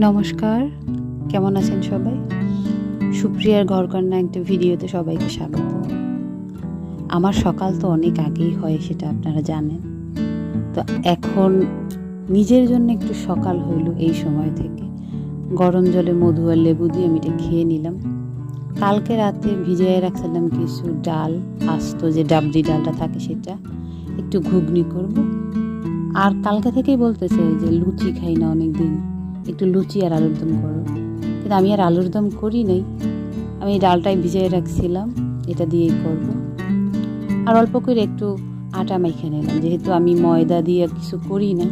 নমস্কার, কেমন আছেন সবাই? সুপ্রিয়ার ঘরকন্যা একটা ভিডিওতে সবাইকে স্বাগত। আমার সকাল তো অনেক আগেই হয়, সেটা আপনারা জানেন। তো এখন নিজের জন্য একটু সকাল হইল এই সময় থেকে। গরম জলে মধু আর লেবু দিয়ে আমি এটা খেয়ে নিলাম। কালকে রাতে ভিজিয়ে রাখছিলাম কিছু ডাল, আস্ত যে ডাবরি ডালটা থাকে সেটা, একটু ঘুগনি করব। আর কালকে থেকেই বলতেছে যে লুচি খাই না অনেক দিন, একটু লুচি আর আলুর দম করো। কিন্তু আমি আর আলুর দম করি নাই, আমি ডালটাই ভিজিয়ে রাখছিলাম, এটা দিয়েই করব। আর অল্প করে একটু আটা মাইখে নিলাম, যেহেতু আমি ময়দা দিয়ে কিছু করি না,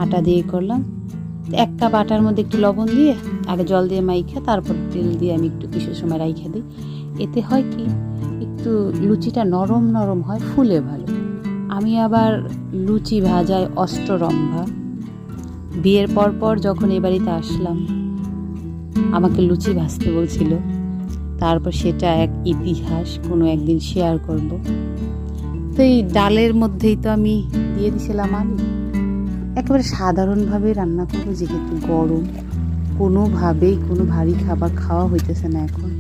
আটা দিয়ে করলাম। 1 কাপ আটার মধ্যে একটু লবণ দিয়ে আগে জল দিয়ে মাইখা তারপর তেল দিয়ে আমি একটু কিছু সময় রাইখে দিই। এতে হয় কি, একটু লুচিটা নরম নরম হয়, ফুলে ভালো। আমি আবার লুচি ভাজায় অষ্টরম্ভা। বিয়ের পর যখন এ বাড়িতে আসলাম, আমাকে লুচি ভাজতে বলছিল, তারপর সেটা এক ইতিহাস, কোনো একদিন শেয়ার করব। তো এই ডালের মধ্যেই তো আমি দিয়ে দিয়েছিলাম আলু। একেবারে সাধারণভাবে রান্না করবো, যেহেতু গরম, কোনোভাবেই কোনো ভারী খাবার খাওয়া হইতেছে না এখন।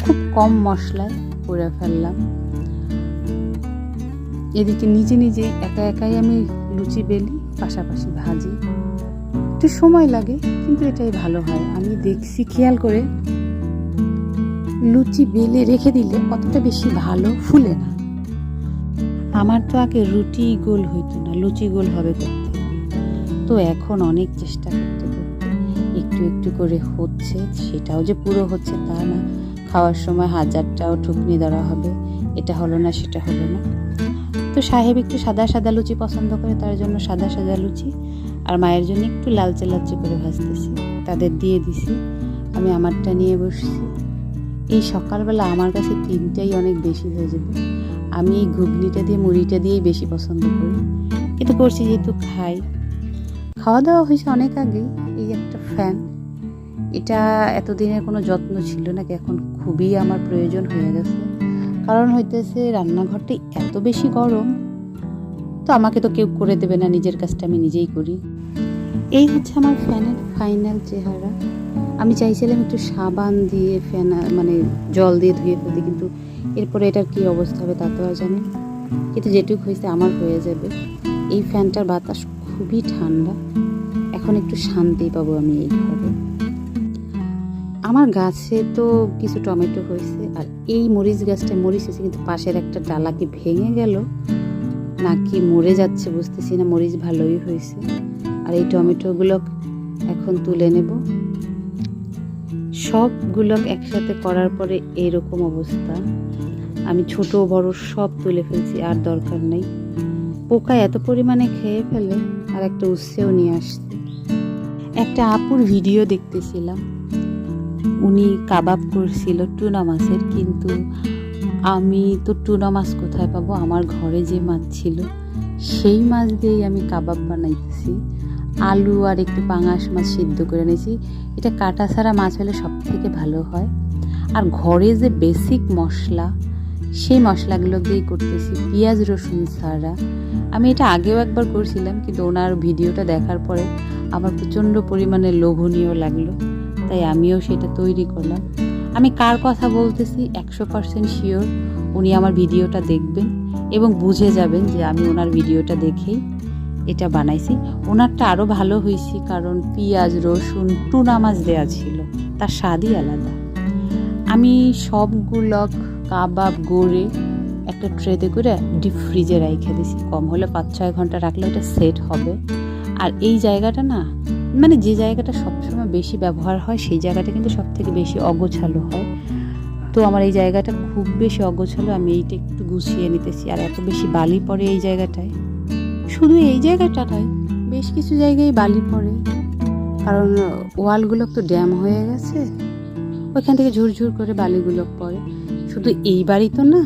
খুব কম মশলায় করে ফেললাম। এদিকে নিজে নিজে একা একাই আমি লুচি বেলি, পাশাপাশি ভাজি। একটু সময় লাগে, কিন্তু এটাই ভালো হয়। আমি দেখছি খেয়াল করে, লুচি বেলে রেখে দিলে অতটা বেশি ভালো ফুলে না। আমার তো আগে রুটি গোল হইতো না, লুচি গোল হবে করতে। তো এখন অনেক চেষ্টা করতে করতে একটু একটু করে হচ্ছে। সেটাও যে পুরো হচ্ছে তা না, খাওয়ার সময় হাজারটাও ঠুকনি ধরা হবে, এটা হলো না সেটা হলো না। তো সাহেব একটু সাদা সাদা লুচি পছন্দ করে, তার জন্য সাদা সাদা লুচি, আর মায়ের জন্য একটু লালচে লালচে করে ভাজতেছি। তাদের দিয়ে দিছি, আমি আমারটা নিয়ে বসছি। এই সকালবেলা আমার কাছে 3টাই অনেক বেশি হয়ে যাবে। আমি এই ঘুগনিটা দিয়ে মুড়িটা দিয়েই বেশি পছন্দ করি, কিন্তু করছি যেহেতু খাই। খাওয়া দাওয়া হয়েছে অনেক আগেই। এই একটা ফ্যান, এটা এতদিনের কোনো যত্ন ছিল না, এখন খুবই আমার প্রয়োজন হয়ে গেছে। কারণ হইতেছে রান্নাঘরটা এত বেশি গরম, তো আমাকে তো কেউ করে দেবে না, নিজের কাজটা আমি নিজেই করি। এই হচ্ছে আমার ফ্যানের ফাইনাল চেহারা। আমি চাইছিলাম একটু সাবান দিয়ে ফ্যান মানে জল দিয়ে ধুয়ে ফেলতে, কিন্তু এরপরে এটার কী অবস্থা হবে তা তো আর জানি। কিন্তু যেটুকু হয়েছে আমার হয়ে যাবে। এই ফ্যানটার বাতাস খুবই ঠান্ডা, এখন একটু শান্তি পাবো আমি এই ঘরে। আমার গাছে তো কিছু টমেটো হয়েছে, আর এই মরিচ গাছটা মরিচ হয়েছে, কিন্তু পাশের একটা ডালা কি ভেঙে গেল নাকি মরে যাচ্ছে বুঝতেছি না। মরিচ ভালোই হয়েছে। আর এই টমেটোগুলো এখন তুলে নেব। সবগুলো একসাথে করার পরে এরকম অবস্থা। আমি ছোট বড় সব তুলে ফেলছি, আর দরকার নেই। পোকা এত পরিমাণে খেয়ে ফেলে। আর একটা উৎসেও নিয়ে আসছে। একটা আপুর ভিডিও দেখতেছিলাম, উনি কাবাব করছিল টুনা মাছের, কিন্তু আমি তো টুনা মাছ কোথায় পাবো? আমার ঘরে যে মাছ ছিল সেই মাছ দিয়েই আমি কাবাব বানাইতেছি। আলু আর একটু পাঙাশ মাছ সিদ্ধ করে নিয়েছি। এটা কাটা ছাড়া মাছ হলে সব থেকে ভালো হয়। আর ঘরে যে বেসিক মশলা, সেই মশলাগুলো দিয়েই করতেছি, পেঁয়াজ রসুন ছাড়া। আমি এটা আগেও একবার করছিলাম, কিন্তু ওনার ভিডিওটা দেখার পরে আমার প্রচণ্ড পরিমাণে লোভনীয় লাগলো, তাই আমিও সেটা তৈরি করলাম। আমি কার কথা বলতেছি 100% শিওর উনি আমার ভিডিওটা দেখবেন এবং বুঝে যাবেন যে আমি ওনার ভিডিওটা দেখেই এটা বানাইছি। ওনারটা আরও ভালো হয়েছে, কারণ পেঁয়াজ রসুন টুনা মাছ দেওয়া ছিল, তার স্বাদই আলাদা। আমি সবগুলো কাবাব গড়ে একটা ট্রেতে করে ডিপ ফ্রিজে রেখে দিছি। কম হলে 5-6 ঘন্টা রাখলে এটা সেট হবে। আর এই জায়গাটা না, মানে যে জায়গাটা সবসময় বেশি ব্যবহার হয় সেই জায়গাটা কিন্তু সব থেকে বেশি অগোছালো হয়। তো আমার এই জায়গাটা খুব বেশি অগোছালো, আমি এইটা একটু গুছিয়ে নিতেছি। আর এত বেশি বালি পড়ে এই জায়গাটায়, শুধু এই জায়গাটা নয়, বেশ কিছু জায়গায় বালি পড়ে, কারণ ওয়ালগুলো তো ড্যাম হয়ে গেছে, ওইখান থেকে ঝুরঝুর করে বালিগুলো পড়ে। শুধু এই বাড়ি তো না,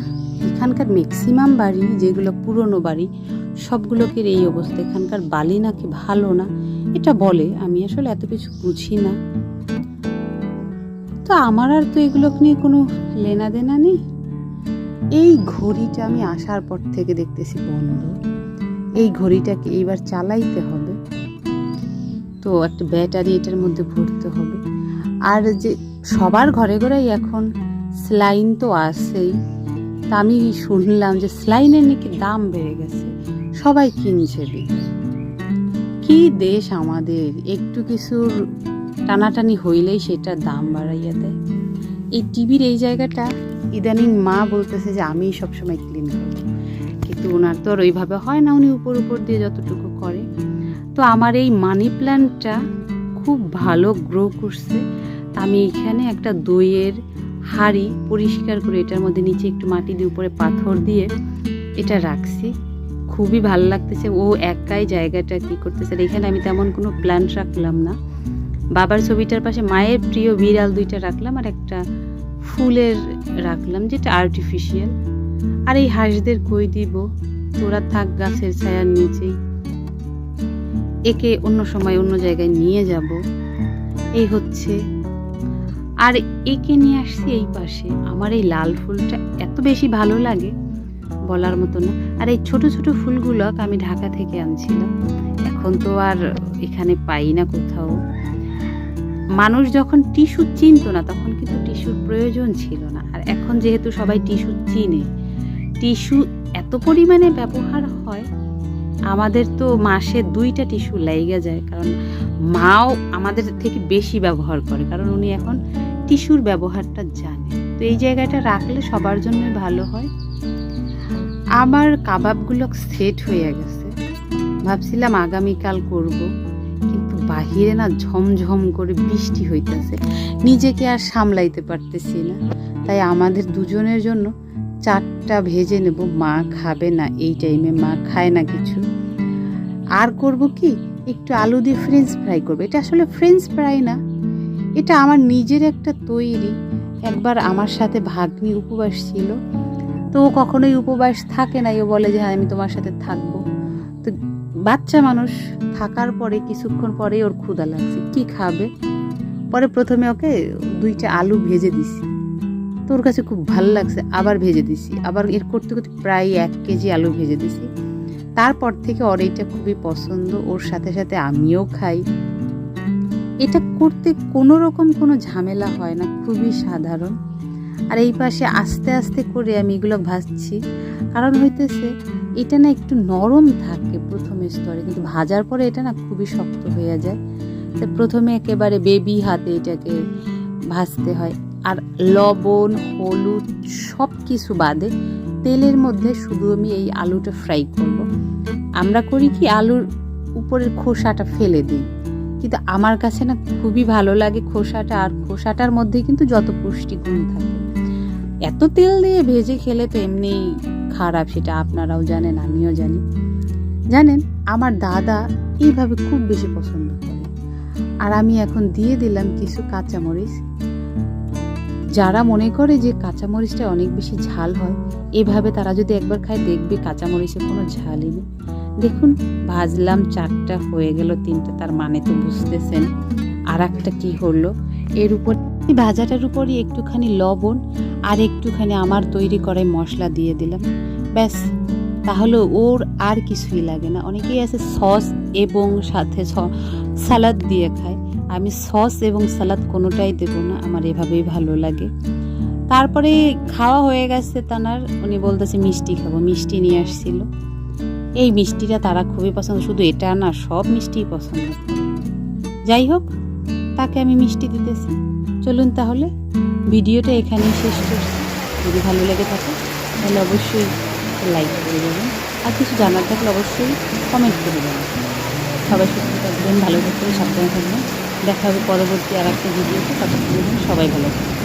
এখানকার ম্যাক্সিমাম বাড়ি যেগুলো পুরনো বাড়ি সবগুলোকে এই অবস্থা। এখানকার বালি নাকি ভালো না, এটা বলে। আমি আসলে এত কিছু বুঝি না, তো আমার আর তো এগুলো নিয়ে কোনো লেনা দেনা নেই। এই ঘড়িটা আমি আসার পর থেকে দেখতেছি বন্ধ। এই ঘড়িটাকে এইবার চালাইতে হবে। তো একটা ব্যাটারি এটার মধ্যে ভরতে হবে। আর যে সবার ঘরে ঘরেই এখন স্যালাইন তো আছেই, তা আমি শুনলাম যে স্যালাইনের নাকি দাম বেড়ে গেছে, সবাই কিনছে। কি দেশ আমাদের, একটু কিছুর টানাটানি হইলেই সেটা দাম বাড়াইয়া দেয়। এই টিভির এই জায়গাটা ইদানিং মা বলতেছে যে আমি সবসময় ক্লিন করব, কিন্তু ওনার তো আর ওইভাবে হয় না, উনি উপর উপর দিয়ে যতটুকু করে। তো আমার এই মানি প্ল্যান্টটা খুব ভালো গ্রো করছে। আমি এখানে একটা দইয়ের হাঁড়ি পরিষ্কার করে এটার মধ্যে নিচে একটু মাটি দিয়ে উপরে পাথর দিয়ে এটা রাখছি। খুবই ভালো লাগতেছে। ও একাই জায়গাটা কি করতেছে। এখানে আমি তেমন কোনো প্ল্যান্ট রাখলাম না, বাবার ছবিটার পাশে মায়ের প্রিয় বিড়াল দুইটা রাখলাম আর একটা ফুলের রাখলাম যেটা আর্টিফিশিয়াল। আর এই হাঁসদের কই দিব, তোরা থাক গাছের ছায়ার নিচেই, একে অন্য সময় অন্য জায়গায় নিয়ে যাব, এই হচ্ছে। আর একে নিয়ে আসছি এই পাশে। আমার এই লাল ফুলটা এত বেশি ভালো লাগে বলার মতো না। আর এই ছোট ছোট ফুলগুলো আমি ঢাকা থেকে আনছিলাম, এখন তো আর এখানে পাই না কোথাও। মানুষ যখন টিস্যু চিনতো না তখন কিন্তু টিস্যুর প্রয়োজন ছিল না, আর এখন যেহেতু সবাই টিস্যু চিনে, টিস্যু এত পরিমাণে ব্যবহার হয়, আমাদের তো মাসে 2টা টিস্যু লেগে যায়। কারণ মাও আমাদের থেকে বেশি ব্যবহার করে, কারণ উনি এখন টিস্যুর ব্যবহারটা জানে। তো এই জায়গাটা রাখলে সবার জন্যই ভালো হয়। আমার কাবাবগুলো সেট হয়ে গেছে, ভাবছিলাম আগামীকাল করব, কিন্তু বাহিরে না ঝমঝম করে বৃষ্টি হইতেছে, নিজেকে আর সামলাইতে পারতেছি না। তাই আমাদের দুজনের জন্য 4টা ভেজে নেব। মা খাবে না এই টাইমে, মা খায় না কিছু। আর করব কি, একটু আলু দিয়ে ফ্রেঞ্চ ফ্রাই করবো। এটা আসলে ফ্রেঞ্চ ফ্রাই না, এটা আমার নিজের একটা তৈরি। একবার আমার সাথে ভাগ্নি উপবাস ছিল, তো ও কখনোই উপবাস থাকে না, ও বলে যে হ্যাঁ আমি তোমার সাথে থাকবো। তো বাচ্চা মানুষ থাকার পরে কিছুক্ষণ পরেই ওর ক্ষুধা লাগছে, কি খাবে। পরে প্রথমে ওকে 2টা আলু ভেজে দিছি, তো ওর কাছে খুব ভালো লাগছে, আবার ভেজে দিছি, আবার এর করতে করতে প্রায় 1 কেজি আলু ভেজে দিছি। তারপর থেকে ওর এইটা খুবই পছন্দ, ওর সাথে সাথে আমিও খাই। এটা করতে কোনো রকম কোনো ঝামেলা হয় না, খুবই সাধারণ। আর এই পাশে আস্তে আস্তে করে আমি এগুলো ভাজছি, কারণ হইতেছে এটা না একটু নরম থাকে প্রথমে স্তরে, কিন্তু ভাজার পরে এটা না খুবই শক্ত হয়ে যায়। তো প্রথমে একেবারে বেবি হাতে এটাকে ভাজতে হয়। আর লবণ হলুদ সব কিছু বাদে তেলের মধ্যে শুধু আমি এই আলুটা ফ্রাই করব। আমরা করি কি, আলুর উপরের খোসাটা ফেলে দিই, কিন্তু আমার কাছে না খুবই ভালো লাগে খোসাটা। আর খোসাটার মধ্যে কিন্তু যত পুষ্টিগুণ থাকে। এত তেল দিয়ে ভেজে খেলে তো এমনি খারাপ, সেটা আপনারাও জানেন, আমিও জানি। জানেন, আমার দাদা এইভাবে খুব বেশি পছন্দ করে। আর আমি এখন দিয়ে দিলাম কিছু কাঁচামরিচ। যারা মনে করে যে কাঁচামরিচটা অনেক বেশি ঝাল হয়, এভাবে তারা যদি একবার খায় দেখবে কাঁচামরিচে কোনো ঝালই নেই। দেখুন, ভাজলাম 4টা হয়ে গেল, 3টা, তার মানে তো বুঝতেছেন। আর একটা কি হলো, এর উপর ভাজাটার উপরই একটুখানি লবণ আর একটুখানি আমার তৈরি করাই মশলা দিয়ে দিলাম, ব্যাস। তাহলে ওর আর কিছুই লাগে না। অনেকেই আছে সস এবং সাথে সালাদ দিয়ে খায়, আমি সস এবং সালাদ কোনোটাই দেবো না, আমার এভাবেই ভালো লাগে। তারপরে খাওয়া হয়ে গেছে তানার, উনি বলতেছে মিষ্টি খাবো, মিষ্টি নিয়ে আসছিল। এই মিষ্টিটা তারা খুবই পছন্দ, শুধু এটা না, সব মিষ্টিই পছন্দ করে। যাই হোক, তাকে আমি মিষ্টি দিতেছি। চলুন তাহলে ভিডিওটা এখানেই শেষ করছি। যদি ভালো লেগে থাকে তাহলে অবশ্যই লাইক করে দেবেন, আর কিছু জানার থাকলে অবশ্যই কমেন্ট করে দেবেন। সবাই সুস্থ থাকবেন, ভালো থাকবেন, সাবধানে থাকবেন। দেখা হবে পরবর্তী আর একটা ভিডিওতে। ততক্ষণ সবাই ভালো থাকবেন।